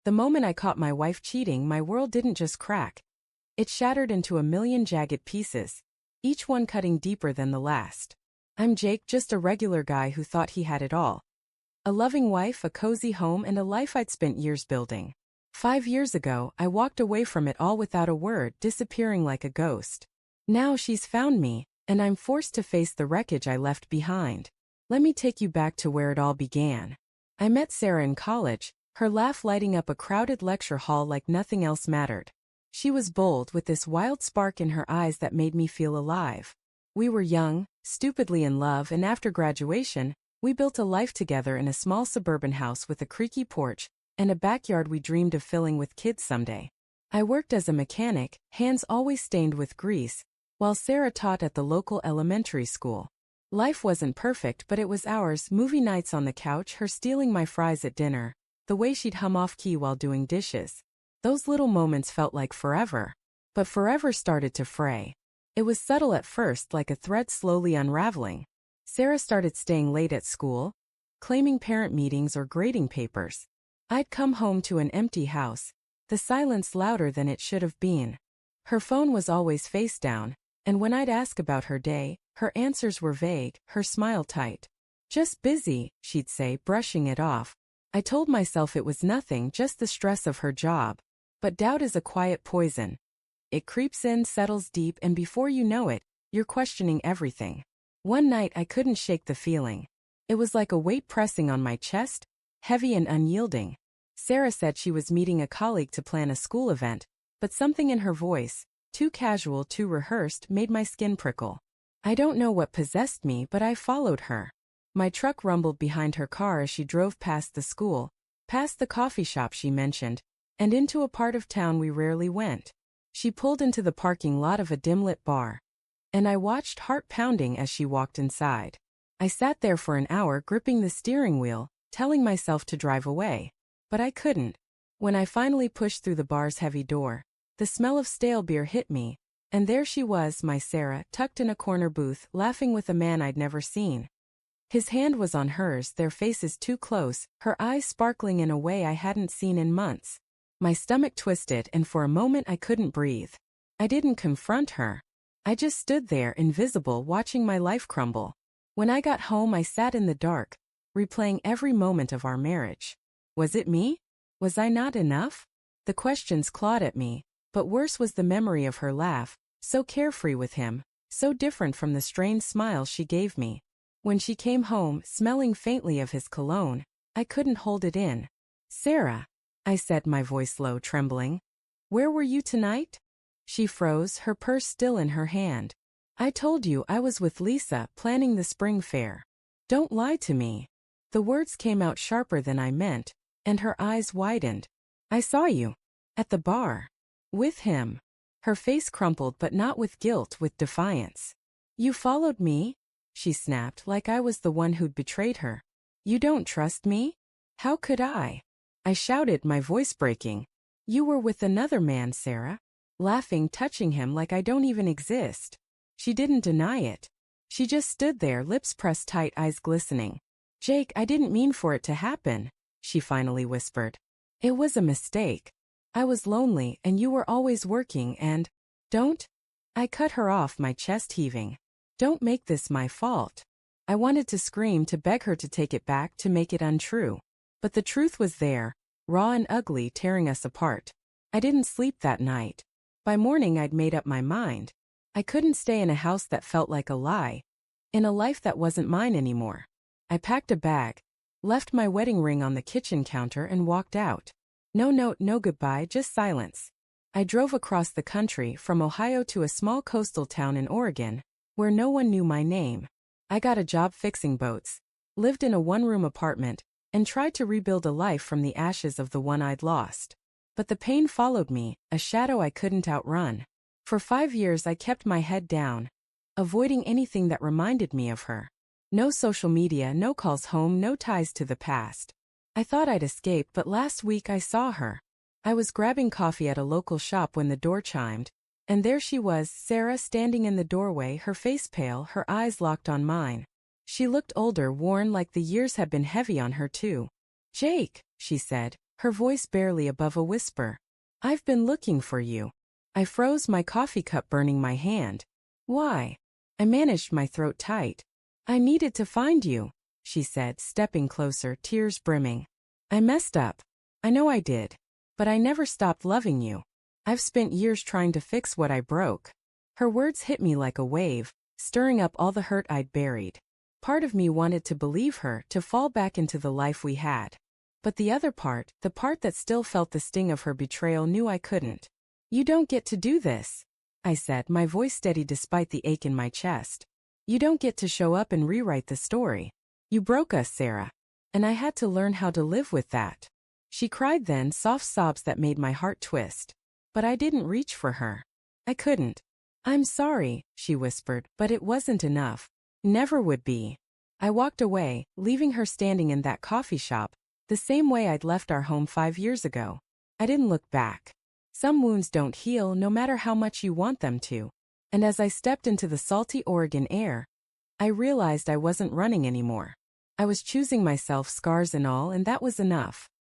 The moment I caught my wife cheating, my world didn't just crack. It shattered into a million jagged pieces, each one cutting deeper than the last. I'm Jake, just a regular guy who thought he had it all. A loving wife, a cozy home, and a life I'd spent years building. 5 years ago, I walked away from it all without a word, disappearing like a ghost. Now she's found me, and I'm forced to face the wreckage I left behind. Let me take you back to where it all began. I met Sarah in college, her laugh lighting up a crowded lecture hall like nothing else mattered. She was bold, with this wild spark in her eyes that made me feel alive. We were young, stupidly in love, and after graduation, we built a life together in a small suburban house with a creaky porch and a backyard we dreamed of filling with kids someday. I worked as a mechanic, hands always stained with grease, while Sarah taught at the local elementary school. Life wasn't perfect, but it was ours. Movie nights on the couch, her stealing my fries at dinner, the way she'd hum off-key while doing dishes. Those little moments felt like forever. But forever started to fray. It was subtle at first, like a thread slowly unraveling. Sarah started staying late at school, claiming parent meetings or grading papers. I'd come home to an empty house, the silence louder than it should have been. Her phone was always face down, and when I'd ask about her day, her answers were vague, her smile tight. "Just busy," she'd say, brushing it off. I told myself it was nothing, just the stress of her job. But doubt is a quiet poison. It creeps in, settles deep, and before you know it, you're questioning everything. One night I couldn't shake the feeling. It was like a weight pressing on my chest, heavy and unyielding. Sarah said she was meeting a colleague to plan a school event, but something in her voice, too casual, too rehearsed, made my skin prickle. I don't know what possessed me, but I followed her. My truck rumbled behind her car as she drove past the school, past the coffee shop she mentioned, and into a part of town we rarely went. She pulled into the parking lot of a dim-lit bar, and I watched, heart pounding, as she walked inside. I sat there for an hour, gripping the steering wheel, telling myself to drive away. But I couldn't. When I finally pushed through the bar's heavy door, the smell of stale beer hit me, and there she was, my Sarah, tucked in a corner booth, laughing with a man I'd never seen. His hand was on hers, their faces too close, her eyes sparkling in a way I hadn't seen in months. My stomach twisted, and for a moment I couldn't breathe. I didn't confront her. I just stood there, invisible, watching my life crumble. When I got home, I sat in the dark, replaying every moment of our marriage. Was it me? Was I not enough? The questions clawed at me, but worse was the memory of her laugh, so carefree with him, so different from the strained smile she gave me. When she came home, smelling faintly of his cologne, I couldn't hold it in. "Sarah," I said, my voice low, trembling. "Where were you tonight?" She froze, her purse still in her hand. "I told you I was with Lisa, planning the spring fair." "Don't lie to me." The words came out sharper than I meant, and her eyes widened. "I saw you. At the bar. With him." Her face crumpled, but not with guilt, with defiance. "You followed me?" she snapped, like I was the one who'd betrayed her. "You don't trust me?" "How could I?" I shouted, my voice breaking. "You were with another man, Sarah." Laughing, touching him like I don't even exist. She didn't deny it. She just stood there, lips pressed tight, eyes glistening. "Jake, I didn't mean for it to happen," she finally whispered. "It was a mistake. I was lonely, and you were always working, and—" "Don't—" I cut her off, my chest heaving. "Don't make this my fault." I wanted to scream, to beg her to take it back, to make it untrue. But the truth was there, raw and ugly, tearing us apart. I didn't sleep that night. By morning I'd made up my mind. I couldn't stay in a house that felt like a lie, in a life that wasn't mine anymore. I packed a bag, left my wedding ring on the kitchen counter, and walked out. No note, no goodbye, just silence. I drove across the country, from Ohio to a small coastal town in Oregon, where no one knew my name. I got a job fixing boats, lived in a one-room apartment, and tried to rebuild a life from the ashes of the one I'd lost. But the pain followed me, a shadow I couldn't outrun. For 5 years I kept my head down, avoiding anything that reminded me of her. No social media, no calls home, no ties to the past. I thought I'd escape, but last week I saw her. I was grabbing coffee at a local shop when the door chimed, and there she was, Sarah, standing in the doorway, her face pale, her eyes locked on mine. She looked older, worn, like the years had been heavy on her too. "Jake," she said, her voice barely above a whisper. I've been looking for you. I froze, my coffee cup burning my hand. Why? I managed my throat tight. I needed to find you, she said, stepping closer, tears brimming. I messed up. I know I did. But I never stopped loving you. I've spent years trying to fix what I broke. Her words hit me like a wave, stirring up all the hurt I'd buried. Part of me wanted to believe her, to fall back into the life we had. But the other part, the part that still felt the sting of her betrayal, knew I couldn't. You don't get to do this, I said, my voice steady despite the ache in my chest. You don't get to show up and rewrite the story. You broke us, Sarah. And I had to learn how to live with that. She cried then, soft sobs that made my heart twist. But I didn't reach for her. I couldn't. I'm sorry, she whispered, but it wasn't enough. Never would be. I walked away, leaving her standing in that coffee shop, the same way I'd left our home 5 years ago. I didn't look back. Some wounds don't heal no matter how much you want them to. And as I stepped into the salty Oregon air, I realized I wasn't running anymore. I was choosing myself, scars and all, and that was enough.